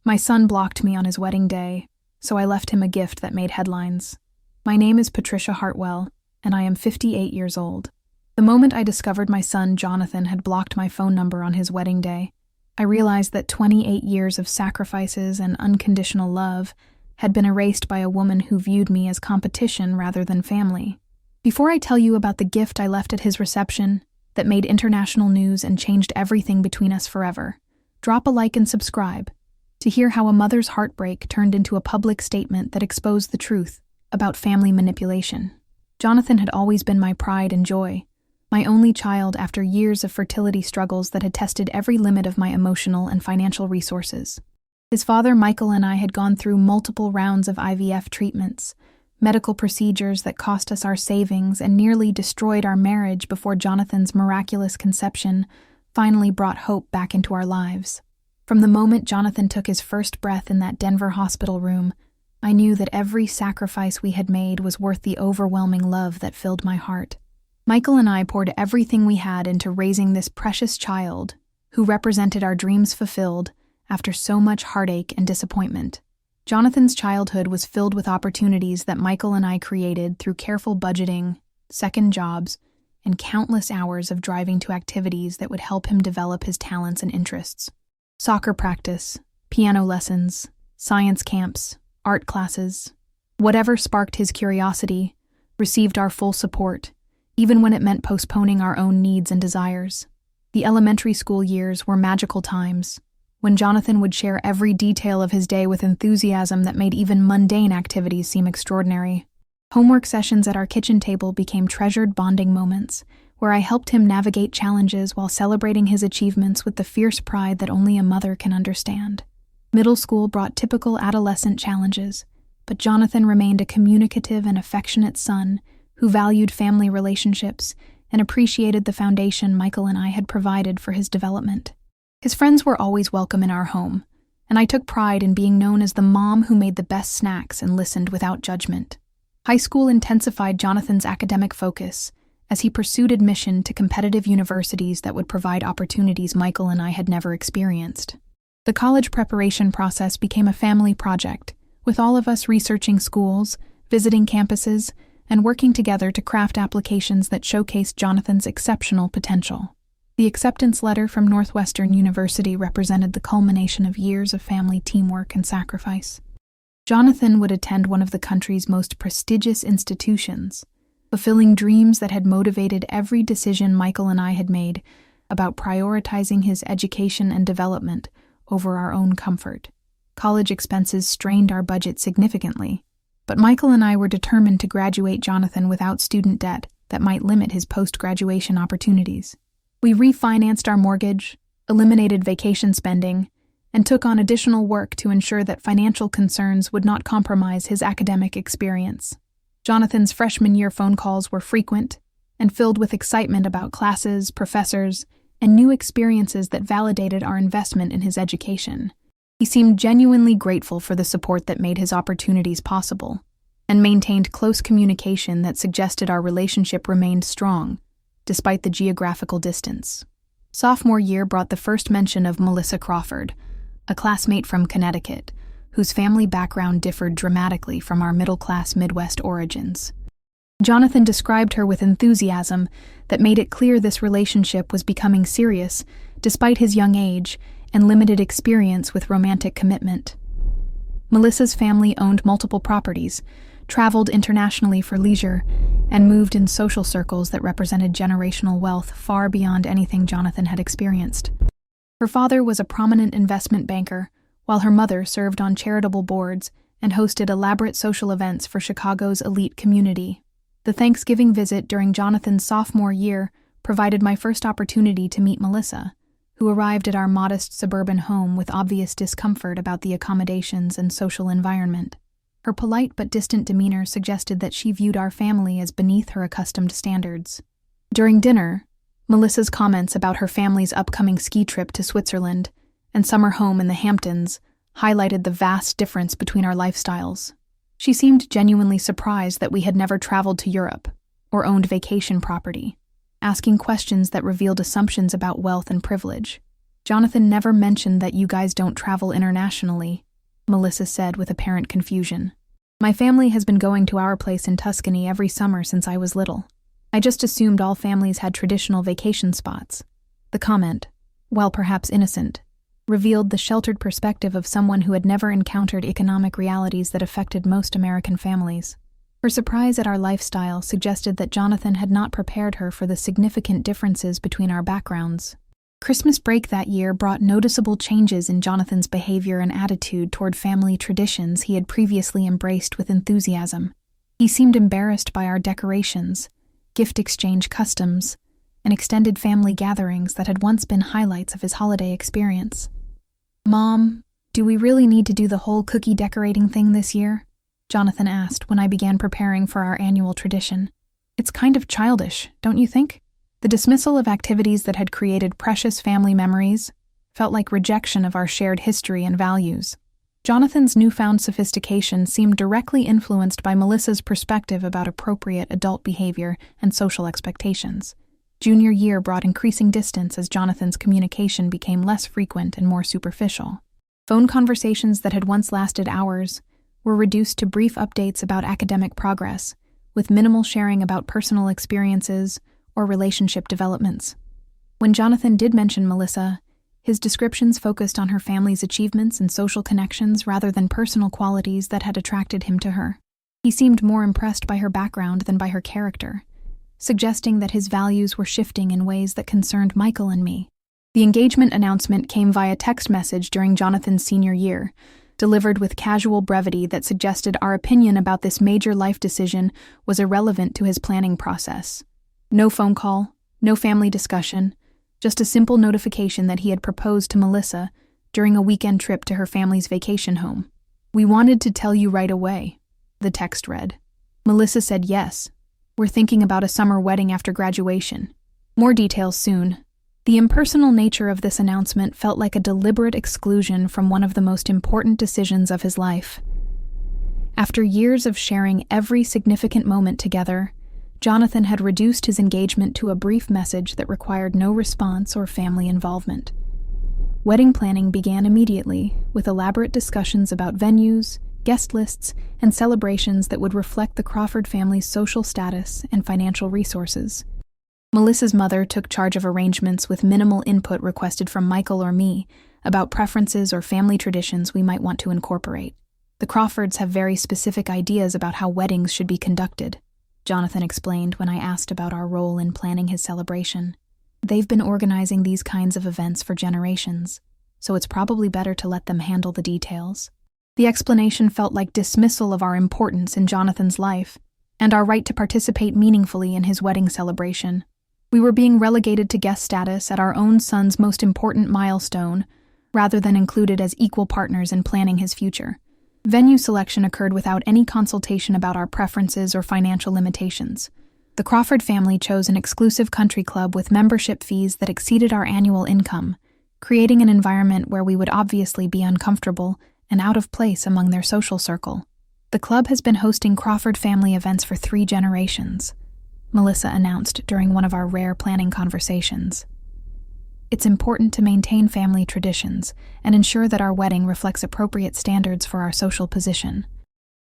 My son blocked me on his wedding day, so I left him a gift that made headlines. My name is Patricia Hartwell, and I am 58 years old. The moment I discovered my son Jonathan had blocked my phone number on his wedding day, I realized that 28 years of sacrifices and unconditional love had been erased by a woman who viewed me as competition rather than family. Before I tell you about the gift I left at his reception that made international news and changed everything between us forever, drop a like and subscribe to hear how a mother's heartbreak turned into a public statement that exposed the truth about family manipulation. Jonathan had always been my pride and joy, my only child after years of fertility struggles that had tested every limit of my emotional and financial resources. His father, Michael, and I had gone through multiple rounds of IVF treatments, medical procedures that cost us our savings and nearly destroyed our marriage before Jonathan's miraculous conception finally brought hope back into our lives. From the moment Jonathan took his first breath in that Denver hospital room, I knew that every sacrifice we had made was worth the overwhelming love that filled my heart. Michael and I poured everything we had into raising this precious child, who represented our dreams fulfilled after so much heartache and disappointment. Jonathan's childhood was filled with opportunities that Michael and I created through careful budgeting, second jobs, and countless hours of driving to activities that would help him develop his talents and interests. Soccer practice, piano lessons, science camps, art classes, whatever sparked his curiosity, received our full support, even when it meant postponing our own needs and desires. The elementary school years were magical times, when Jonathan would share every detail of his day with enthusiasm that made even mundane activities seem extraordinary. Homework sessions at our kitchen table became treasured bonding moments, where I helped him navigate challenges while celebrating his achievements with the fierce pride that only a mother can understand. Middle school brought typical adolescent challenges, but Jonathan remained a communicative and affectionate son who valued family relationships and appreciated the foundation Michael and I had provided for his development. His friends were always welcome in our home, and I took pride in being known as the mom who made the best snacks and listened without judgment. High school intensified Jonathan's academic focus as he pursued admission to competitive universities that would provide opportunities Michael and I had never experienced. The college preparation process became a family project, with all of us researching schools, visiting campuses, and working together to craft applications that showcased Jonathan's exceptional potential. The acceptance letter from Northwestern University represented the culmination of years of family teamwork and sacrifice. Jonathan would attend one of the country's most prestigious institutions, fulfilling dreams that had motivated every decision Michael and I had made about prioritizing his education and development over our own comfort. College expenses strained our budget significantly, but Michael and I were determined to graduate Jonathan without student debt that might limit his post-graduation opportunities. We refinanced our mortgage, eliminated vacation spending, and took on additional work to ensure that financial concerns would not compromise his academic experience. Jonathan's freshman year phone calls were frequent and filled with excitement about classes, professors, and new experiences that validated our investment in his education. He seemed genuinely grateful for the support that made his opportunities possible, and maintained close communication that suggested our relationship remained strong, despite the geographical distance. Sophomore year brought the first mention of Melissa Crawford, a classmate from Connecticut, whose family background differed dramatically from our middle-class Midwest origins. Jonathan described her with enthusiasm that made it clear this relationship was becoming serious, despite his young age and limited experience with romantic commitment. Melissa's family owned multiple properties, traveled internationally for leisure, and moved in social circles that represented generational wealth far beyond anything Jonathan had experienced. Her father was a prominent investment banker, while her mother served on charitable boards and hosted elaborate social events for Chicago's elite community. The Thanksgiving visit during Jonathan's sophomore year provided my first opportunity to meet Melissa, who arrived at our modest suburban home with obvious discomfort about the accommodations and social environment. Her polite but distant demeanor suggested that she viewed our family as beneath her accustomed standards. During dinner, Melissa's comments about her family's upcoming ski trip to Switzerland and summer home in the Hamptons highlighted the vast difference between our lifestyles. She seemed genuinely surprised that we had never traveled to Europe or owned vacation property, asking questions that revealed assumptions about wealth and privilege. Jonathan never mentioned that you guys don't travel internationally, Melissa said with apparent confusion. My family has been going to our place in Tuscany every summer since I was little. I just assumed all families had traditional vacation spots. The comment, while perhaps innocent, revealed the sheltered perspective of someone who had never encountered economic realities that affected most American families. Her surprise at our lifestyle suggested that Jonathan had not prepared her for the significant differences between our backgrounds. Christmas break that year brought noticeable changes in Jonathan's behavior and attitude toward family traditions he had previously embraced with enthusiasm. He seemed embarrassed by our decorations, gift exchange customs, and extended family gatherings that had once been highlights of his holiday experience. "Mom, do we really need to do the whole cookie decorating thing this year?" Jonathan asked when I began preparing for our annual tradition. "It's kind of childish, don't you think?" The dismissal of activities that had created precious family memories felt like rejection of our shared history and values. Jonathan's newfound sophistication seemed directly influenced by Melissa's perspective about appropriate adult behavior and social expectations. Junior year brought increasing distance as Jonathan's communication became less frequent and more superficial. Phone conversations that had once lasted hours were reduced to brief updates about academic progress, with minimal sharing about personal experiences or relationship developments. When Jonathan did mention Melissa, his descriptions focused on her family's achievements and social connections rather than personal qualities that had attracted him to her. He seemed more impressed by her background than by her character, suggesting that his values were shifting in ways that concerned Michael and me. The engagement announcement came via text message during Jonathan's senior year, delivered with casual brevity that suggested our opinion about this major life decision was irrelevant to his planning process. No phone call, no family discussion, just a simple notification that he had proposed to Melissa during a weekend trip to her family's vacation home. "We wanted to tell you right away," the text read. Melissa said yes. "We're thinking about a summer wedding after graduation. More details soon." The impersonal nature of this announcement felt like a deliberate exclusion from one of the most important decisions of his life. After years of sharing every significant moment together, Jonathan had reduced his engagement to a brief message that required no response or family involvement. Wedding planning began immediately, with elaborate discussions about venues, guest lists, and celebrations that would reflect the Crawford family's social status and financial resources. Melissa's mother took charge of arrangements with minimal input requested from Michael or me about preferences or family traditions we might want to incorporate. "The Crawfords have very specific ideas about how weddings should be conducted," Jonathan explained when I asked about our role in planning his celebration. "They've been organizing these kinds of events for generations, so it's probably better to let them handle the details." The explanation felt like dismissal of our importance in Jonathan's life and our right to participate meaningfully in his wedding celebration. We were being relegated to guest status at our own son's most important milestone, rather than included as equal partners in planning his future. Venue selection occurred without any consultation about our preferences or financial limitations. The Crawford family chose an exclusive country club with membership fees that exceeded our annual income, creating an environment where we would obviously be uncomfortable and out of place among their social circle. "The club has been hosting Crawford family events for 3 generations, Melissa announced during one of our rare planning conversations. "It's important to maintain family traditions and ensure that our wedding reflects appropriate standards for our social position."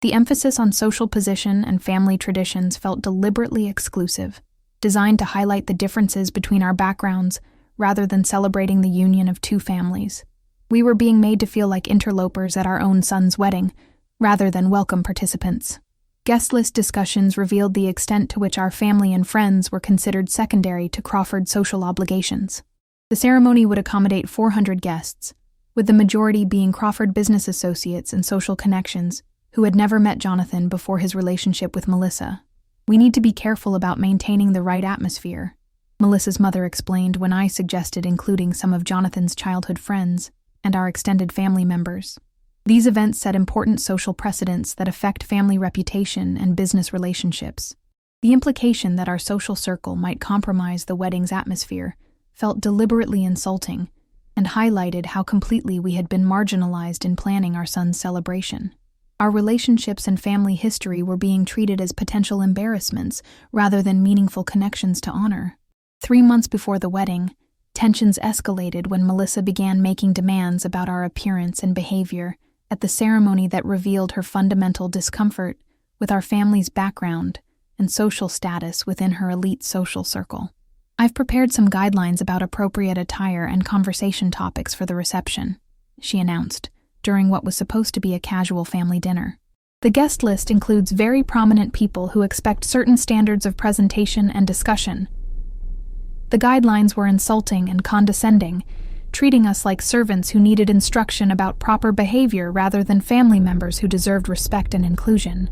The emphasis on social position and family traditions felt deliberately exclusive, designed to highlight the differences between our backgrounds rather than celebrating the union of 2 families. We were being made to feel like interlopers at our own son's wedding, rather than welcome participants. Guest list discussions revealed the extent to which our family and friends were considered secondary to Crawford's social obligations. The ceremony would accommodate 400 guests, with the majority being Crawford business associates and social connections who had never met Jonathan before his relationship with Melissa. "We need to be careful about maintaining the right atmosphere," Melissa's mother explained when I suggested including some of Jonathan's childhood friends and our extended family members. These events set important social precedents that affect family reputation and business relationships. The implication that our social circle might compromise the wedding's atmosphere felt deliberately insulting and highlighted how completely we had been marginalized in planning our son's celebration. Our relationships and family history were being treated as potential embarrassments rather than meaningful connections to honor. 3 months before the wedding, Tensions escalated when Melissa began making demands about our appearance and behavior at the ceremony that revealed her fundamental discomfort with our family's background and social status within her elite social circle. I've prepared some guidelines about appropriate attire and conversation topics for the reception, she announced, during what was supposed to be a casual family dinner. The guest list includes very prominent people who expect certain standards of presentation and discussion. The guidelines were insulting and condescending, treating us like servants who needed instruction about proper behavior rather than family members who deserved respect and inclusion.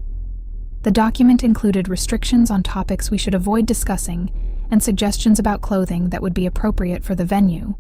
The document included restrictions on topics we should avoid discussing and suggestions about clothing that would be appropriate for the venue.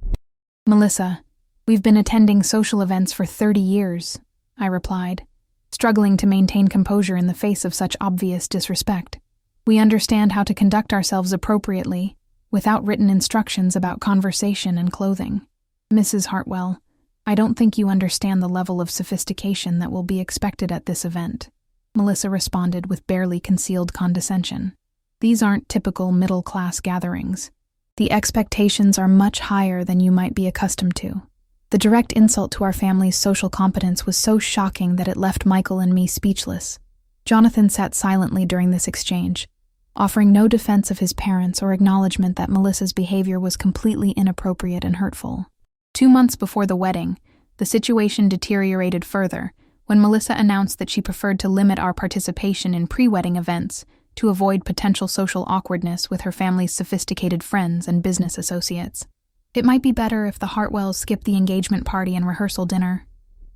Melissa, we've been attending social events for 30 years, I replied, struggling to maintain composure in the face of such obvious disrespect. We understand how to conduct ourselves appropriately, without written instructions about conversation and clothing. Mrs. Hartwell, I don't think you understand the level of sophistication that will be expected at this event, Melissa responded with barely concealed condescension. These aren't typical middle-class gatherings. The expectations are much higher than you might be accustomed to. The direct insult to our family's social competence was so shocking that it left Michael and me speechless. Jonathan sat silently during this exchange, offering no defense of his parents or acknowledgement that Melissa's behavior was completely inappropriate and hurtful. 2 months before the wedding, the situation deteriorated further when Melissa announced that she preferred to limit our participation in pre-wedding events to avoid potential social awkwardness with her family's sophisticated friends and business associates. It might be better if the Hartwells skip the engagement party and rehearsal dinner,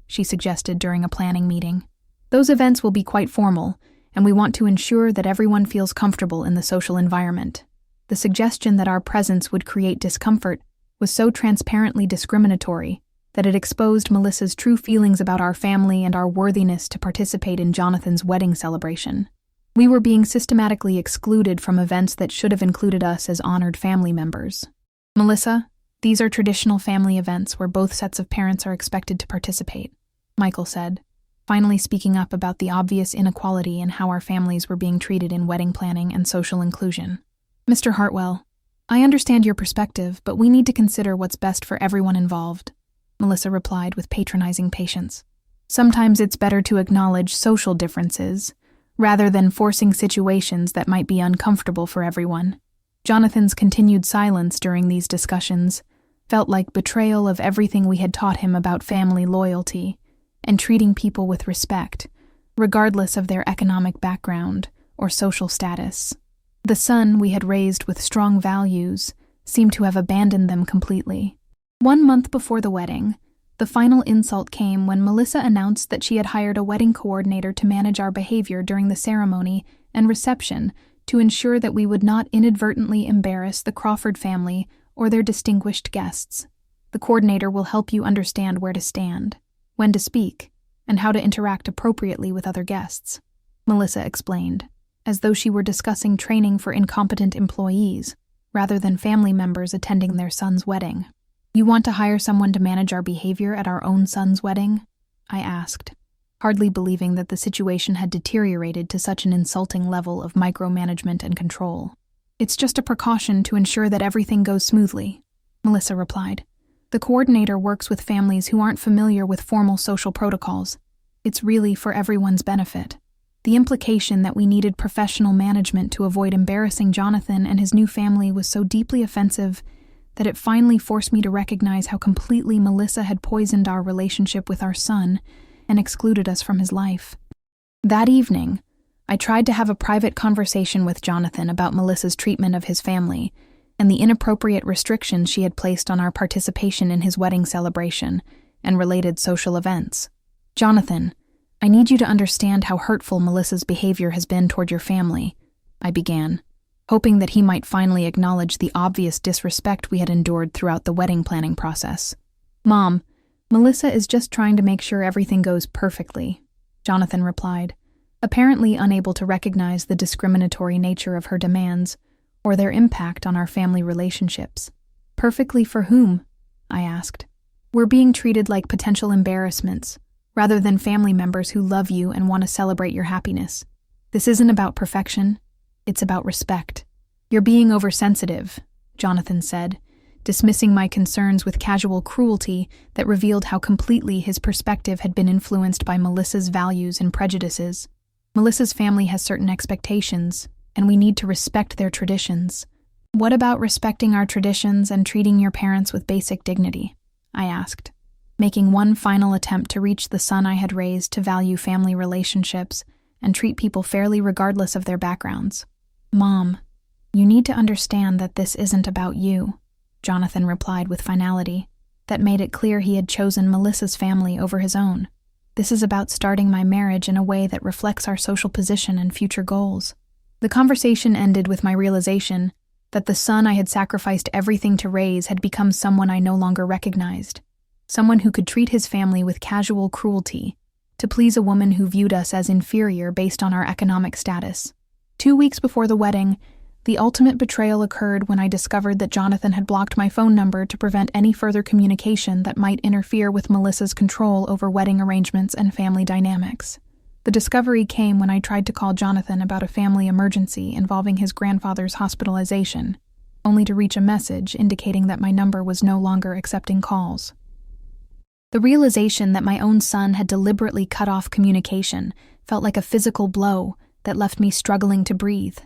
she suggested during a planning meeting. Those events will be quite formal, and we want to ensure that everyone feels comfortable in the social environment. The suggestion that our presence would create discomfort was so transparently discriminatory that it exposed Melissa's true feelings about our family and our worthiness to participate in Jonathan's wedding celebration. We were being systematically excluded from events that should have included us as honored family members. Melissa, these are traditional family events where both sets of parents are expected to participate, Michael said, finally speaking up about the obvious inequality in how our families were being treated in wedding planning and social inclusion. Mr. Hartwell, I understand your perspective, but we need to consider what's best for everyone involved, Melissa replied with patronizing patience. Sometimes it's better to acknowledge social differences, rather than forcing situations that might be uncomfortable for everyone. Jonathan's continued silence during these discussions felt like betrayal of everything we had taught him about family loyalty and treating people with respect, regardless of their economic background or social status. The son we had raised with strong values seemed to have abandoned them completely. 1 month before the wedding, the final insult came when Melissa announced that she had hired a wedding coordinator to manage our behavior during the ceremony and reception to ensure that we would not inadvertently embarrass the Crawford family or their distinguished guests. The coordinator will help you understand where to stand, when to speak, and how to interact appropriately with other guests, Melissa explained, as though she were discussing training for incompetent employees, rather than family members attending their son's wedding. You want to hire someone to manage our behavior at our own son's wedding? I asked, hardly believing that the situation had deteriorated to such an insulting level of micromanagement and control. It's just a precaution to ensure that everything goes smoothly, Melissa replied. The coordinator works with families who aren't familiar with formal social protocols. It's really for everyone's benefit. The implication that we needed professional management to avoid embarrassing Jonathan and his new family was so deeply offensive that it finally forced me to recognize how completely Melissa had poisoned our relationship with our son and excluded us from his life. That evening, I tried to have a private conversation with Jonathan about Melissa's treatment of his family and the inappropriate restrictions she had placed on our participation in his wedding celebration and related social events. Jonathan, I need you to understand how hurtful Melissa's behavior has been toward your family, I began, hoping that he might finally acknowledge the obvious disrespect we had endured throughout the wedding planning process. Mom, Melissa is just trying to make sure everything goes perfectly, Jonathan replied, apparently unable to recognize the discriminatory nature of her demands or their impact on our family relationships. Perfectly for whom? I asked. We're being treated like potential embarrassments, rather than family members who love you and want to celebrate your happiness. This isn't about perfection, it's about respect. You're being oversensitive, Jonathan said, dismissing my concerns with casual cruelty that revealed how completely his perspective had been influenced by Melissa's values and prejudices. Melissa's family has certain expectations, and we need to respect their traditions. What about respecting our traditions and treating your parents with basic dignity? I asked, making one final attempt to reach the son I had raised to value family relationships and treat people fairly regardless of their backgrounds. Mom, you need to understand that this isn't about you, Jonathan replied with finality, that made it clear he had chosen Melissa's family over his own. This is about starting my marriage in a way that reflects our social position and future goals. The conversation ended with my realization that the son I had sacrificed everything to raise had become someone I no longer recognized, someone who could treat his family with casual cruelty to please a woman who viewed us as inferior based on our economic status. 2 weeks before the wedding, the ultimate betrayal occurred when I discovered that Jonathan had blocked my phone number to prevent any further communication that might interfere with Melissa's control over wedding arrangements and family dynamics. The discovery came when I tried to call Jonathan about a family emergency involving his grandfather's hospitalization, only to reach a message indicating that my number was no longer accepting calls. The realization that my own son had deliberately cut off communication felt like a physical blow that left me struggling to breathe.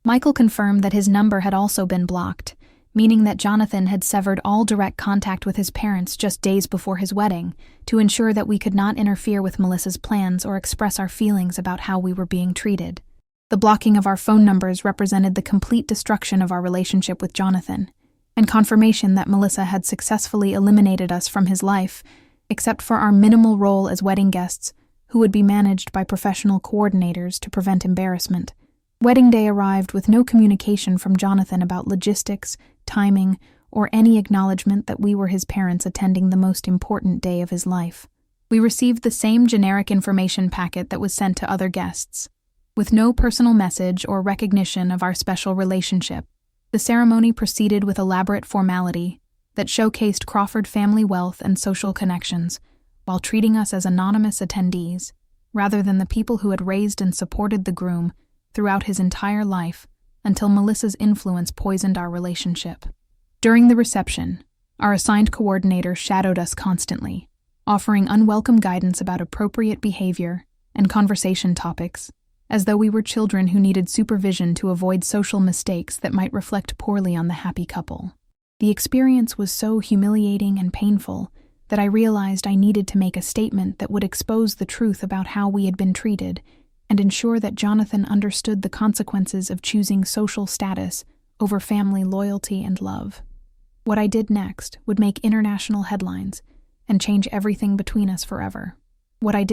Michael confirmed that his number had also been blocked, meaning that Jonathan had severed all direct contact with his parents just days before his wedding to ensure that we could not interfere with Melissa's plans or express our feelings about how we were being treated. The blocking of our phone numbers represented the complete destruction of our relationship with Jonathan, and confirmation that Melissa had successfully eliminated us from his life, except for our minimal role as wedding guests, who would be managed by professional coordinators to prevent embarrassment. Wedding day arrived with no communication from Jonathan about logistics, timing, or any acknowledgement that we were his parents attending the most important day of his life. We received the same generic information packet that was sent to other guests, with no personal message or recognition of our special relationship. The ceremony proceeded with elaborate formality that showcased Crawford family wealth and social connections, while treating us as anonymous attendees, rather than the people who had raised and supported the groom throughout his entire life until Melissa's influence poisoned our relationship. During the reception, our assigned coordinator shadowed us constantly, offering unwelcome guidance about appropriate behavior and conversation topics, as though we were children who needed supervision to avoid social mistakes that might reflect poorly on the happy couple. The experience was so humiliating and painful that I realized I needed to make a statement that would expose the truth about how we had been treated and ensure that Jonathan understood the consequences of choosing social status over family loyalty and love. What I did next would make international headlines and change everything between us forever. The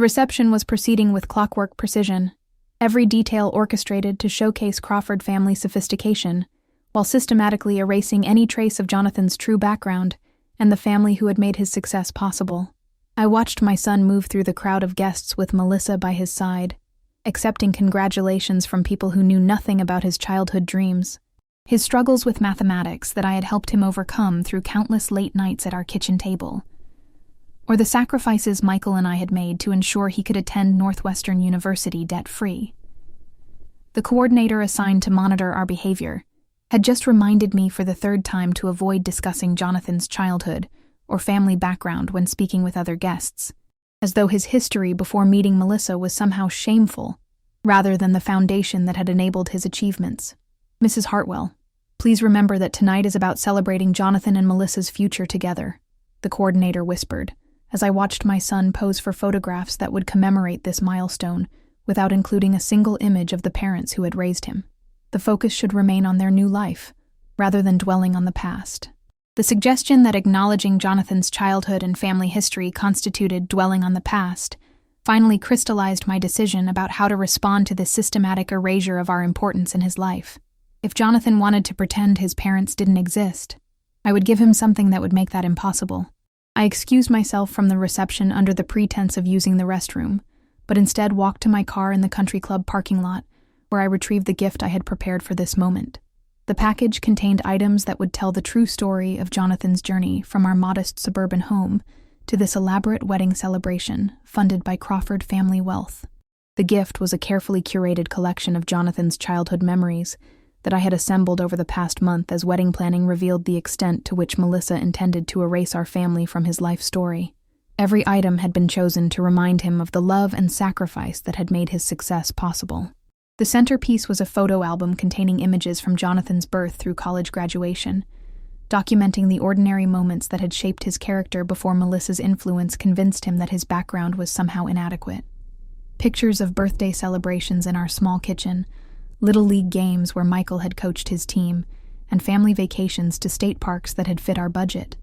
reception was proceeding with clockwork precision, every detail orchestrated to showcase Crawford family sophistication, while systematically erasing any trace of Jonathan's true background and the family who had made his success possible. I watched my son move through the crowd of guests with Melissa by his side, accepting congratulations from people who knew nothing about his childhood dreams, his struggles with mathematics that I had helped him overcome through countless late nights at our kitchen table, or the sacrifices Michael and I had made to ensure he could attend Northwestern University debt-free. The coordinator assigned to monitor our behavior had just reminded me for the third time to avoid discussing Jonathan's childhood or family background when speaking with other guests, as though his history before meeting Melissa was somehow shameful, rather than the foundation that had enabled his achievements. Mrs. Hartwell, please remember that tonight is about celebrating Jonathan and Melissa's future together, the coordinator whispered, as I watched my son pose for photographs that would commemorate this milestone without including a single image of the parents who had raised him. The focus should remain on their new life, rather than dwelling on the past. The suggestion that acknowledging Jonathan's childhood and family history constituted dwelling on the past finally crystallized my decision about how to respond to this systematic erasure of our importance in his life. If Jonathan wanted to pretend his parents didn't exist, I would give him something that would make that impossible. I excused myself from the reception under the pretense of using the restroom, but instead walked to my car in the country club parking lot, where I retrieved the gift I had prepared for this moment. The package contained items that would tell the true story of Jonathan's journey from our modest suburban home to this elaborate wedding celebration funded by Crawford family wealth. The gift was a carefully curated collection of Jonathan's childhood memories that I had assembled over the past month as wedding planning revealed the extent to which Melissa intended to erase our family from his life story. Every item had been chosen to remind him of the love and sacrifice that had made his success possible. The centerpiece was a photo album containing images from Jonathan's birth through college graduation, documenting the ordinary moments that had shaped his character before Melissa's influence convinced him that his background was somehow inadequate. Pictures of birthday celebrations in our small kitchen, little league games where Michael had coached his team, and family vacations to state parks that had fit our budget.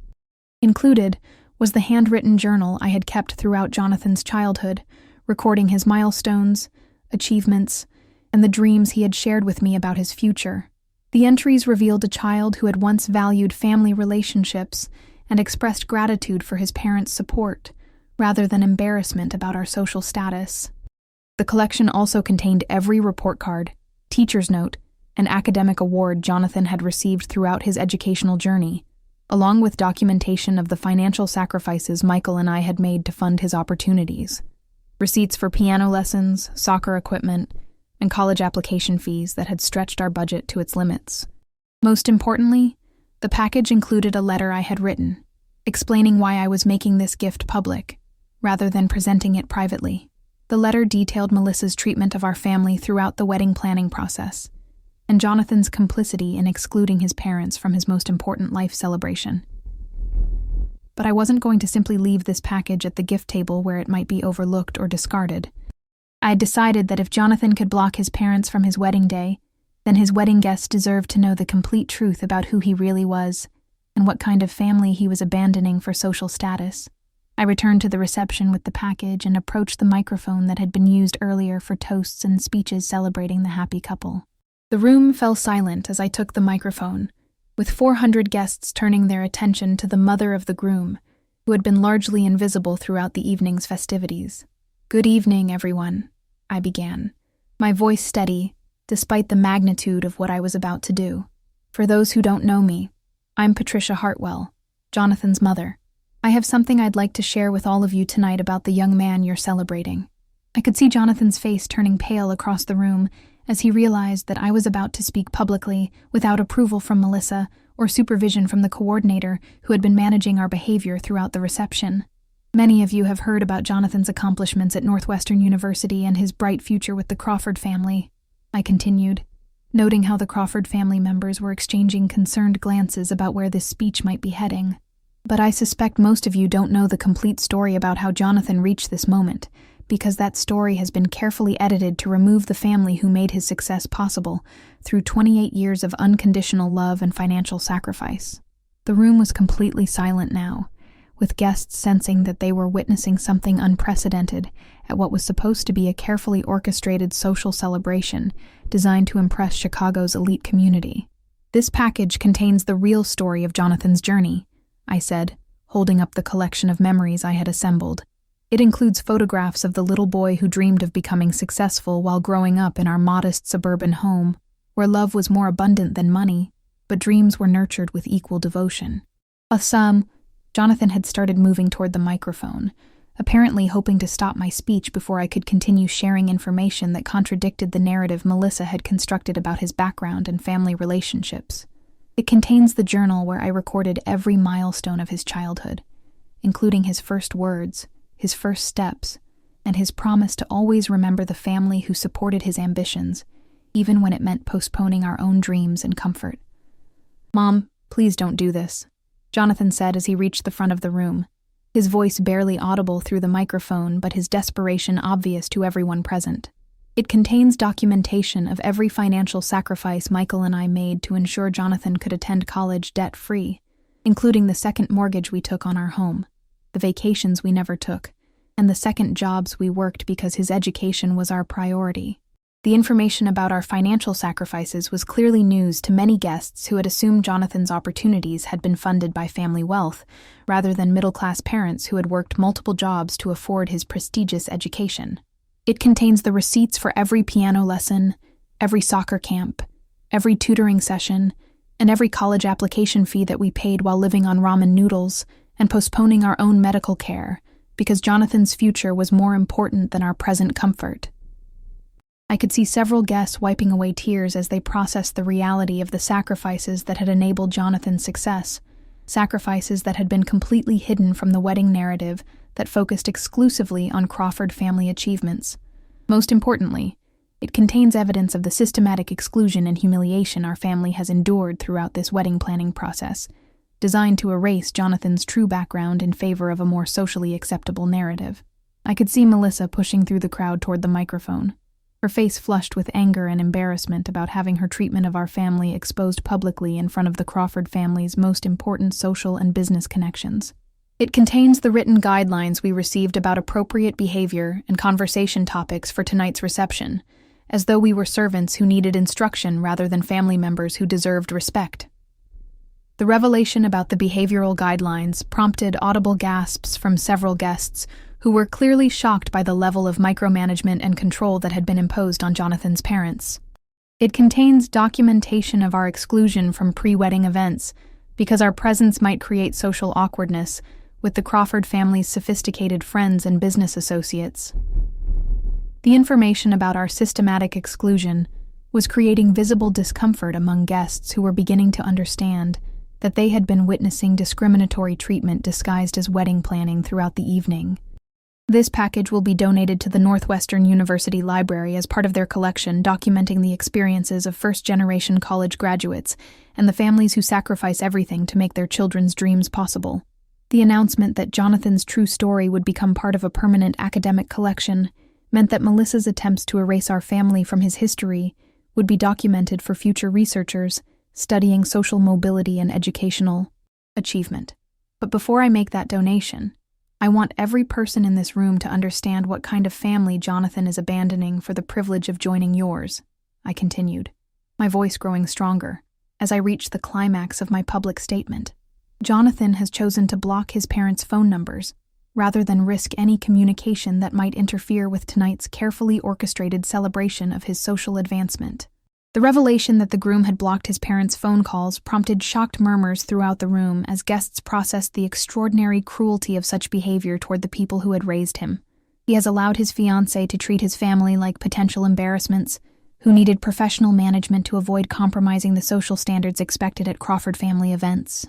Included was the handwritten journal I had kept throughout Jonathan's childhood, recording his milestones, achievements, and the dreams he had shared with me about his future. The entries revealed a child who had once valued family relationships and expressed gratitude for his parents' support, rather than embarrassment about our social status. The collection also contained every report card, teacher's note, and academic award Jonathan had received throughout his educational journey, along with documentation of the financial sacrifices Michael and I had made to fund his opportunities. Receipts for piano lessons, soccer equipment, and college application fees that had stretched our budget to its limits. Most importantly, the package included a letter I had written, explaining why I was making this gift public, rather than presenting it privately. The letter detailed Melissa's treatment of our family throughout the wedding planning process, and Jonathan's complicity in excluding his parents from his most important life celebration. But I wasn't going to simply leave this package at the gift table where it might be overlooked or discarded. I had decided that if Jonathan could block his parents from his wedding day, then his wedding guests deserved to know the complete truth about who he really was and what kind of family he was abandoning for social status. I returned to the reception with the package and approached the microphone that had been used earlier for toasts and speeches celebrating the happy couple. The room fell silent as I took the microphone, with 400 guests turning their attention to the mother of the groom, who had been largely invisible throughout the evening's festivities. "Good evening, everyone," I began, my voice steady, despite the magnitude of what I was about to do. "For those who don't know me, I'm Patricia Hartwell, Jonathan's mother. I have something I'd like to share with all of you tonight about the young man you're celebrating." I could see Jonathan's face turning pale across the room as he realized that I was about to speak publicly without approval from Melissa or supervision from the coordinator who had been managing our behavior throughout the reception. "Many of you have heard about Jonathan's accomplishments at Northwestern University and his bright future with the Crawford family," I continued, noting how the Crawford family members were exchanging concerned glances about where this speech might be heading. "But I suspect most of you don't know the complete story about how Jonathan reached this moment, because that story has been carefully edited to remove the family who made his success possible through 28 years of unconditional love and financial sacrifice." The room was completely silent now, with guests sensing that they were witnessing something unprecedented at what was supposed to be a carefully orchestrated social celebration designed to impress Chicago's elite community. "This package contains the real story of Jonathan's journey," I said, holding up the collection of memories I had assembled. "It includes photographs of the little boy who dreamed of becoming successful while growing up in our modest suburban home, where love was more abundant than money, but dreams were nurtured with equal devotion." Jonathan had started moving toward the microphone, apparently hoping to stop my speech before I could continue sharing information that contradicted the narrative Melissa had constructed about his background and family relationships. "It contains the journal where I recorded every milestone of his childhood, including his first words, his first steps, and his promise to always remember the family who supported his ambitions, even when it meant postponing our own dreams and comfort." "Mom, please don't do this," Jonathan said as he reached the front of the room, his voice barely audible through the microphone but his desperation obvious to everyone present. "It contains documentation of every financial sacrifice Michael and I made to ensure Jonathan could attend college debt-free, including the second mortgage we took on our home, the vacations we never took, and the second jobs we worked because his education was our priority." The information about our financial sacrifices was clearly news to many guests who had assumed Jonathan's opportunities had been funded by family wealth, rather than middle-class parents who had worked multiple jobs to afford his prestigious education. "It contains the receipts for every piano lesson, every soccer camp, every tutoring session, and every college application fee that we paid while living on ramen noodles and postponing our own medical care, because Jonathan's future was more important than our present comfort." I could see several guests wiping away tears as they processed the reality of the sacrifices that had enabled Jonathan's success, sacrifices that had been completely hidden from the wedding narrative that focused exclusively on Crawford family achievements. Most importantly, it contains evidence of the systematic exclusion and humiliation our family has endured throughout this wedding planning process, designed to erase Jonathan's true background in favor of a more socially acceptable narrative. I could see Melissa pushing through the crowd toward the microphone, her face flushed with anger and embarrassment about having her treatment of our family exposed publicly in front of the Crawford family's most important social and business connections. It contains the written guidelines we received about appropriate behavior and conversation topics for tonight's reception, as though we were servants who needed instruction rather than family members who deserved respect. The revelation about the behavioral guidelines prompted audible gasps from several guests who were clearly shocked by the level of micromanagement and control that had been imposed on Jonathan's parents. It contains documentation of our exclusion from pre-wedding events because our presence might create social awkwardness with the Crawford family's sophisticated friends and business associates. The information about our systematic exclusion was creating visible discomfort among guests who were beginning to understand that they had been witnessing discriminatory treatment disguised as wedding planning throughout the evening. This package will be donated to the Northwestern University Library as part of their collection documenting the experiences of first-generation college graduates and the families who sacrifice everything to make their children's dreams possible. The announcement that Jonathan's true story would become part of a permanent academic collection meant that Melissa's attempts to erase our family from his history would be documented for future researchers studying social mobility and educational achievement. But before I make that donation, I want every person in this room to understand what kind of family Jonathan is abandoning for the privilege of joining yours, I continued, my voice growing stronger as I reached the climax of my public statement. Jonathan has chosen to block his parents' phone numbers, rather than risk any communication that might interfere with tonight's carefully orchestrated celebration of his social advancement. The revelation that the groom had blocked his parents' phone calls prompted shocked murmurs throughout the room as guests processed the extraordinary cruelty of such behavior toward the people who had raised him. He has allowed his fiancée to treat his family like potential embarrassments, who needed professional management to avoid compromising the social standards expected at Crawford family events.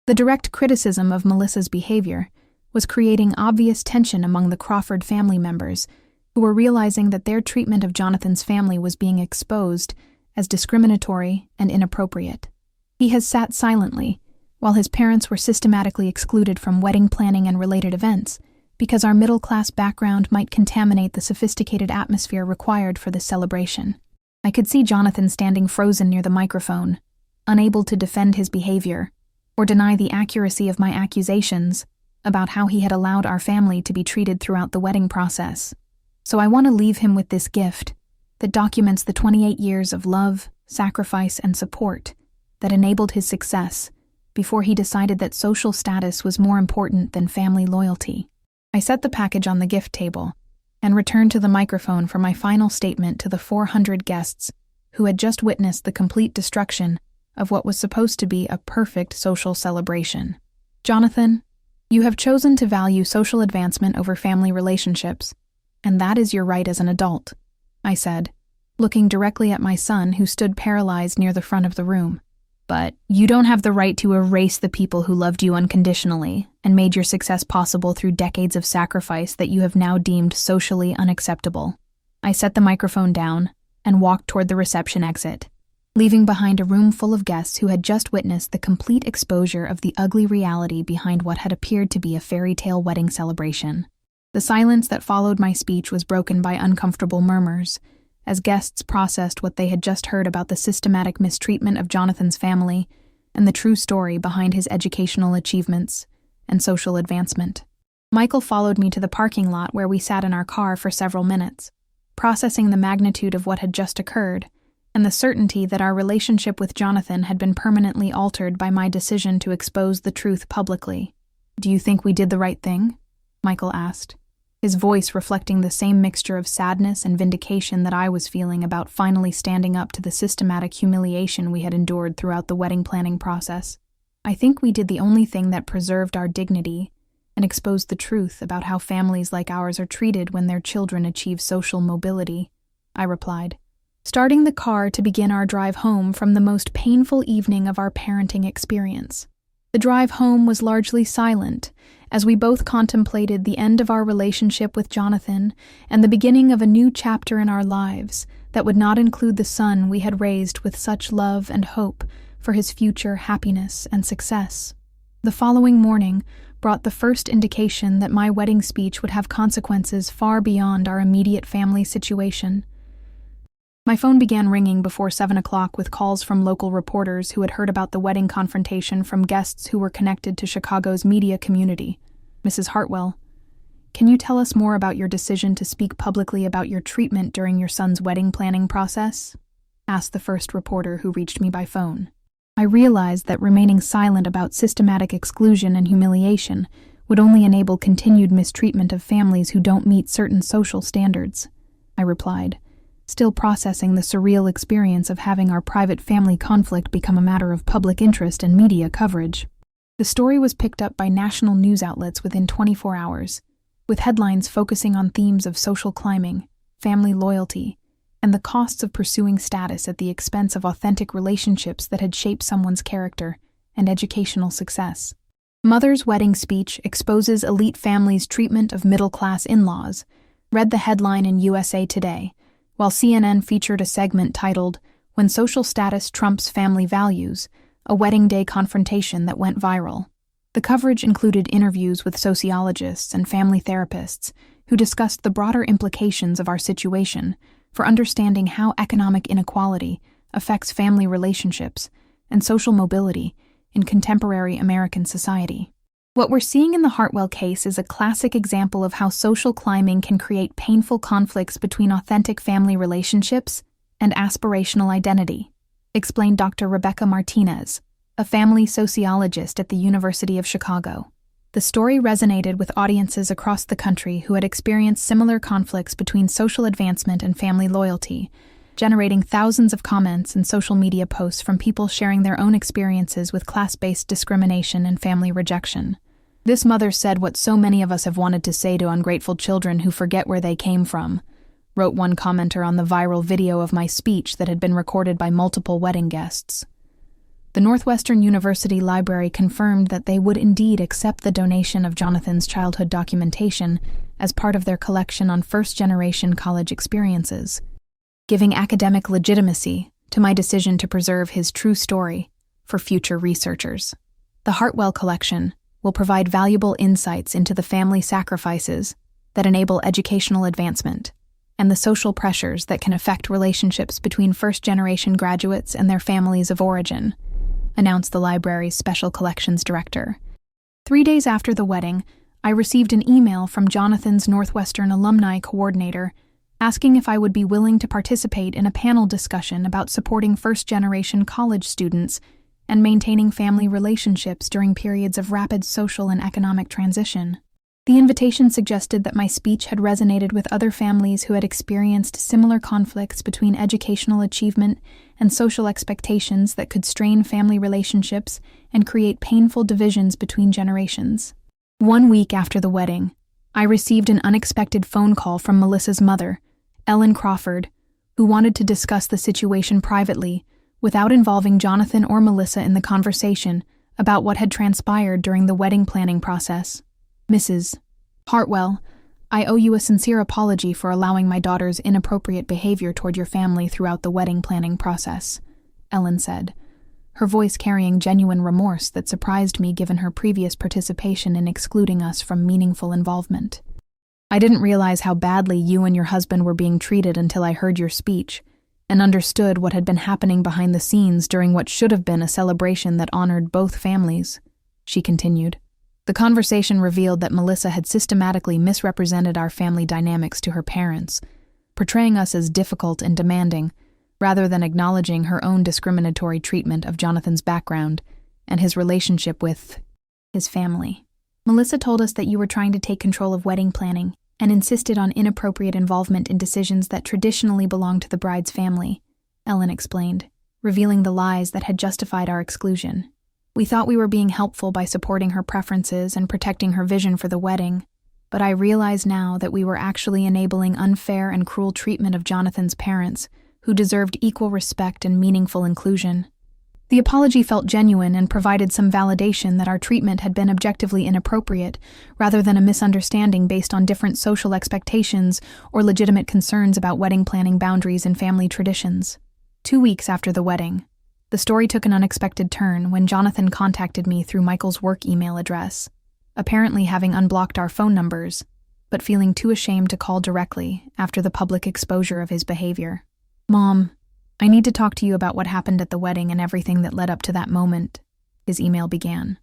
The direct criticism of Melissa's behavior was creating obvious tension among the Crawford family members, who were realizing that their treatment of Jonathan's family was being exposed as discriminatory and inappropriate. He has sat silently, while his parents were systematically excluded from wedding planning and related events, because our middle-class background might contaminate the sophisticated atmosphere required for this celebration. I could see Jonathan standing frozen near the microphone, unable to defend his behavior or deny the accuracy of my accusations about how he had allowed our family to be treated throughout the wedding process. So I want to leave him with this gift that documents the 28 years of love, sacrifice, and support that enabled his success before he decided that social status was more important than family loyalty. I set the package on the gift table and returned to the microphone for my final statement to the 400 guests who had just witnessed the complete destruction of what was supposed to be a perfect social celebration. Jonathan, you have chosen to value social advancement over family relationships, and that is your right as an adult, I said, looking directly at my son who stood paralyzed near the front of the room. But you don't have the right to erase the people who loved you unconditionally and made your success possible through decades of sacrifice that you have now deemed socially unacceptable. I set the microphone down and walked toward the reception exit, leaving behind a room full of guests who had just witnessed the complete exposure of the ugly reality behind what had appeared to be a fairy tale wedding celebration. The silence that followed my speech was broken by uncomfortable murmurs, as guests processed what they had just heard about the systematic mistreatment of Jonathan's family and the true story behind his educational achievements and social advancement. Michael followed me to the parking lot where we sat in our car for several minutes, processing the magnitude of what had just occurred and the certainty that our relationship with Jonathan had been permanently altered by my decision to expose the truth publicly. "Do you think we did the right thing?" Michael asked, his voice reflecting the same mixture of sadness and vindication that I was feeling about finally standing up to the systematic humiliation we had endured throughout the wedding planning process. "I think we did the only thing that preserved our dignity and exposed the truth about how families like ours are treated when their children achieve social mobility," I replied, starting the car to begin our drive home from the most painful evening of our parenting experience. The drive home was largely silent, as we both contemplated the end of our relationship with Jonathan and the beginning of a new chapter in our lives that would not include the son we had raised with such love and hope for his future happiness and success. The following morning brought the first indication that my wedding speech would have consequences far beyond our immediate family situation. My phone began ringing before 7 o'clock with calls from local reporters who had heard about the wedding confrontation from guests who were connected to Chicago's media community. Mrs. Hartwell, can you tell us more about your decision to speak publicly about your treatment during your son's wedding planning process? Asked the first reporter who reached me by phone. I realized that remaining silent about systematic exclusion and humiliation would only enable continued mistreatment of families who don't meet certain social standards. I replied, still processing the surreal experience of having our private family conflict become a matter of public interest and media coverage. The story was picked up by national news outlets within 24 hours, with headlines focusing on themes of social climbing, family loyalty, and the costs of pursuing status at the expense of authentic relationships that had shaped someone's character and educational success. Mother's wedding speech exposes elite families' treatment of middle-class in-laws, read the headline in USA Today, while CNN featured a segment titled, "When Social Status Trumps Family Values, a Wedding Day Confrontation That Went Viral." The coverage included interviews with sociologists and family therapists who discussed the broader implications of our situation for understanding how economic inequality affects family relationships and social mobility in contemporary American society. What we're seeing in the Hartwell case is a classic example of how social climbing can create painful conflicts between authentic family relationships and aspirational identity, explained Dr. Rebecca Martinez, a family sociologist at the University of Chicago. The story resonated with audiences across the country who had experienced similar conflicts between social advancement and family loyalty, generating thousands of comments and social media posts from people sharing their own experiences with class-based discrimination and family rejection. This mother said what so many of us have wanted to say to ungrateful children who forget where they came from, wrote one commenter on the viral video of my speech that had been recorded by multiple wedding guests. The Northwestern University Library confirmed that they would indeed accept the donation of Jonathan's childhood documentation as part of their collection on first-generation college experiences, giving academic legitimacy to my decision to preserve his true story for future researchers. The Hartwell Collection will provide valuable insights into the family sacrifices that enable educational advancement and the social pressures that can affect relationships between first-generation graduates and their families of origin, announced the library's Special Collections Director. 3 days after the wedding, I received an email from Jonathan's Northwestern alumni coordinator asking if I would be willing to participate in a panel discussion about supporting first-generation college students and maintaining family relationships during periods of rapid social and economic transition. The invitation suggested that my speech had resonated with other families who had experienced similar conflicts between educational achievement and social expectations that could strain family relationships and create painful divisions between generations. 1 week after the wedding, I received an unexpected phone call from Melissa's mother, Ellen Crawford, who wanted to discuss the situation privately without involving Jonathan or Melissa in the conversation about what had transpired during the wedding planning process. Mrs. Hartwell, I owe you a sincere apology for allowing my daughter's inappropriate behavior toward your family throughout the wedding planning process, Ellen said, her voice carrying genuine remorse that surprised me given her previous participation in excluding us from meaningful involvement. I didn't realize how badly you and your husband were being treated until I heard your speech and understood what had been happening behind the scenes during what should have been a celebration that honored both families, she continued. The conversation revealed that Melissa had systematically misrepresented our family dynamics to her parents, portraying us as difficult and demanding, rather than acknowledging her own discriminatory treatment of Jonathan's background and his relationship with his family. Melissa told us that you were trying to take control of wedding planning and insisted on inappropriate involvement in decisions that traditionally belonged to the bride's family, Ellen explained, revealing the lies that had justified our exclusion. We thought we were being helpful by supporting her preferences and protecting her vision for the wedding, but I realize now that we were actually enabling unfair and cruel treatment of Jonathan's parents, who deserved equal respect and meaningful inclusion. The apology felt genuine and provided some validation that our treatment had been objectively inappropriate, rather than a misunderstanding based on different social expectations or legitimate concerns about wedding planning boundaries and family traditions. 2 weeks after the wedding, the story took an unexpected turn when Jonathan contacted me through Michael's work email address, apparently having unblocked our phone numbers, but feeling too ashamed to call directly after the public exposure of his behavior. "Mom, I need to talk to you about what happened at the wedding and everything that led up to that moment," his email began.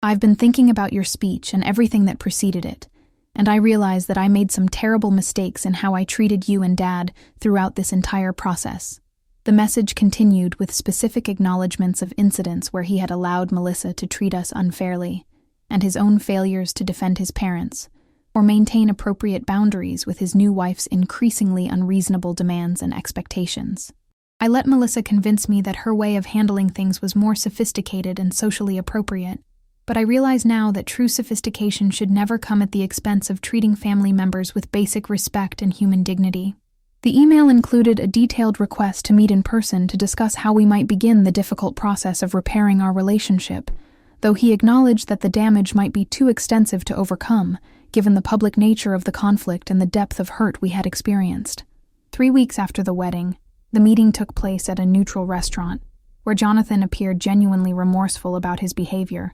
"I've been thinking about your speech and everything that preceded it, and I realize that I made some terrible mistakes in how I treated you and Dad throughout this entire process." The message continued with specific acknowledgments of incidents where he had allowed Melissa to treat us unfairly, and his own failures to defend his parents, or maintain appropriate boundaries with his new wife's increasingly unreasonable demands and expectations. I let Melissa convince me that her way of handling things was more sophisticated and socially appropriate, but I realize now that true sophistication should never come at the expense of treating family members with basic respect and human dignity. The email included a detailed request to meet in person to discuss how we might begin the difficult process of repairing our relationship, though he acknowledged that the damage might be too extensive to overcome, given the public nature of the conflict and the depth of hurt we had experienced. 3 weeks after the wedding, the meeting took place at a neutral restaurant, where Jonathan appeared genuinely remorseful about his behavior,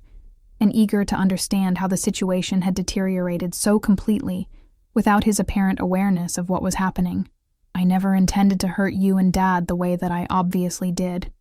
and eager to understand how the situation had deteriorated so completely without his apparent awareness of what was happening. "I never intended to hurt you and Dad the way that I obviously did,"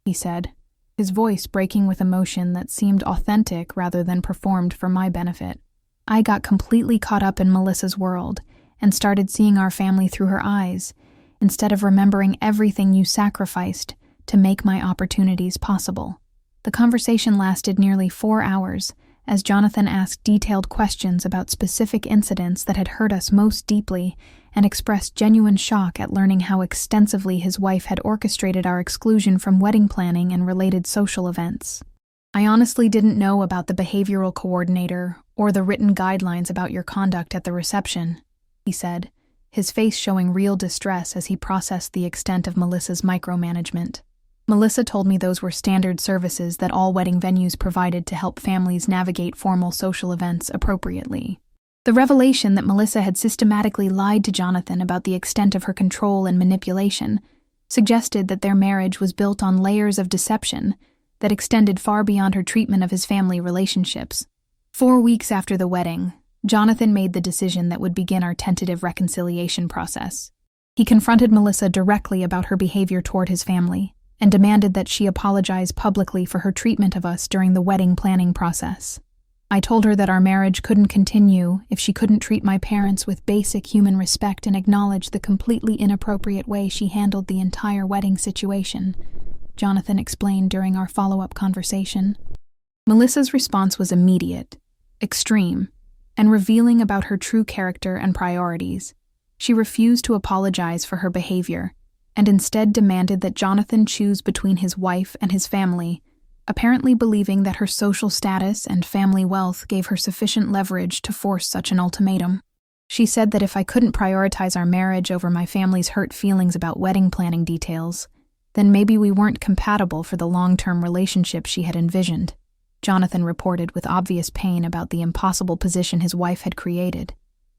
he said, his voice breaking with emotion that seemed authentic rather than performed for my benefit. "I got completely caught up in Melissa's world and started seeing our family through her eyes, instead of remembering everything you sacrificed to make my opportunities possible." The conversation lasted nearly 4 hours, as Jonathan asked detailed questions about specific incidents that had hurt us most deeply and expressed genuine shock at learning how extensively his wife had orchestrated our exclusion from wedding planning and related social events. "I honestly didn't know about the behavioral coordinator or the written guidelines about your conduct at the reception," he said, his face showing real distress as he processed the extent of Melissa's micromanagement. "Melissa told me those were standard services that all wedding venues provided to help families navigate formal social events appropriately." The revelation that Melissa had systematically lied to Jonathan about the extent of her control and manipulation suggested that their marriage was built on layers of deception that extended far beyond her treatment of his family relationships. 4 weeks after the wedding, Jonathan made the decision that would begin our tentative reconciliation process. He confronted Melissa directly about her behavior toward his family and demanded that she apologize publicly for her treatment of us during the wedding planning process. I told her that our marriage couldn't continue if she couldn't treat my parents with basic human respect and acknowledge the completely inappropriate way she handled the entire wedding situation, Jonathan explained during our follow-up conversation. Melissa's response was immediate, extreme, and revealing about her true character and priorities. She refused to apologize for her behavior, and instead demanded that Jonathan choose between his wife and his family, apparently believing that her social status and family wealth gave her sufficient leverage to force such an ultimatum. She said that if I couldn't prioritize our marriage over my family's hurt feelings about wedding planning details, then maybe we weren't compatible for the long-term relationship she had envisioned, Jonathan reported with obvious pain about the impossible position his wife had created.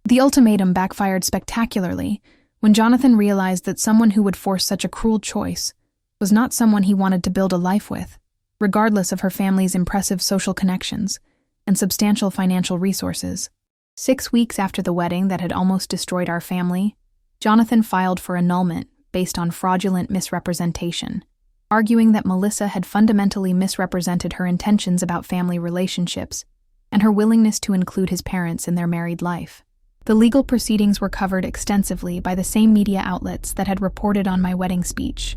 The ultimatum backfired spectacularly when Jonathan realized that someone who would force such a cruel choice was not someone he wanted to build a life with, regardless of her family's impressive social connections and substantial financial resources. 6 weeks after the wedding that had almost destroyed our family, Jonathan filed for annulment based on fraudulent misrepresentation, arguing that Melissa had fundamentally misrepresented her intentions about family relationships and her willingness to include his parents in their married life. The legal proceedings were covered extensively by the same media outlets that had reported on my wedding speech,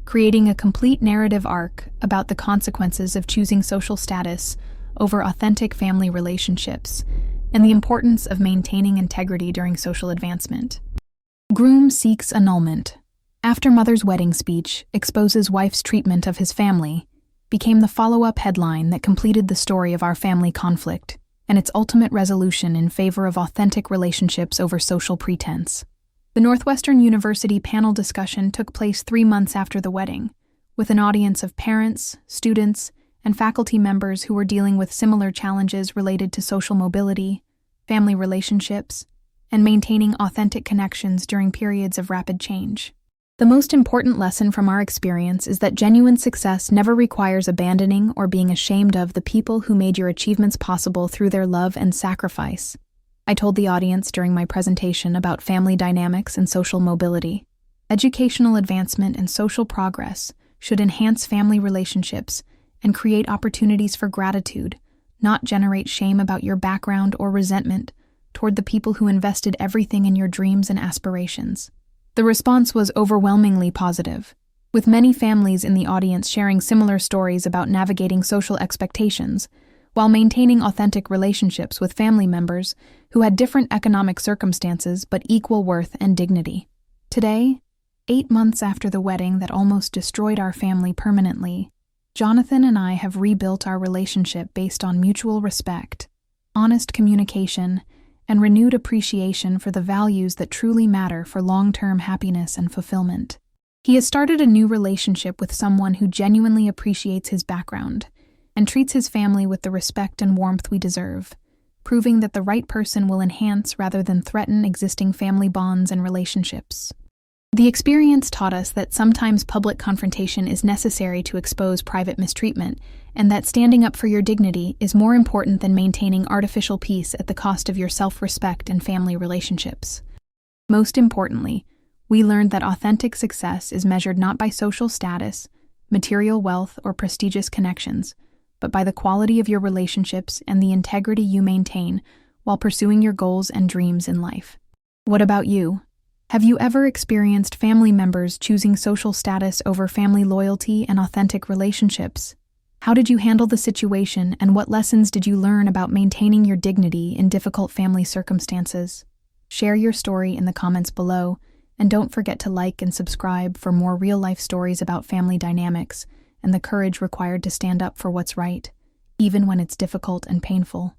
creating a complete narrative arc about the consequences of choosing social status over authentic family relationships and the importance of maintaining integrity during social advancement. Groom seeks annulment. After mother's wedding speech exposes wife's treatment of his family became the follow-up headline that completed the story of our family conflict. and its ultimate resolution in favor of authentic relationships over social pretense. The Northwestern University panel discussion took place 3 months after the wedding, with an audience of parents, students, and faculty members who were dealing with similar challenges related to social mobility, family relationships, and maintaining authentic connections during periods of rapid change. The most important lesson from our experience is that genuine success never requires abandoning or being ashamed of the people who made your achievements possible through their love and sacrifice. I told the audience during my presentation about family dynamics and social mobility. Educational advancement and social progress should enhance family relationships and create opportunities for gratitude, not generate shame about your background or resentment toward the people who invested everything in your dreams and aspirations. The response was overwhelmingly positive, with many families in the audience sharing similar stories about navigating social expectations while maintaining authentic relationships with family members who had different economic circumstances but equal worth and dignity. Today, 8 months after the wedding that almost destroyed our family permanently, Jonathan and I have rebuilt our relationship based on mutual respect, honest communication, and renewed appreciation for the values that truly matter for long-term happiness and fulfillment. He has started a new relationship with someone who genuinely appreciates his background and treats his family with the respect and warmth we deserve, proving that the right person will enhance rather than threaten existing family bonds and relationships. The experience taught us that sometimes public confrontation is necessary to expose private mistreatment, and that standing up for your dignity is more important than maintaining artificial peace at the cost of your self-respect and family relationships. Most importantly, we learned that authentic success is measured not by social status, material wealth, or prestigious connections, but by the quality of your relationships and the integrity you maintain while pursuing your goals and dreams in life. What about you? Have you ever experienced family members choosing social status over family loyalty and authentic relationships? How did you handle the situation, and what lessons did you learn about maintaining your dignity in difficult family circumstances? Share your story in the comments below, and don't forget to like and subscribe for more real-life stories about family dynamics and the courage required to stand up for what's right, even when it's difficult and painful.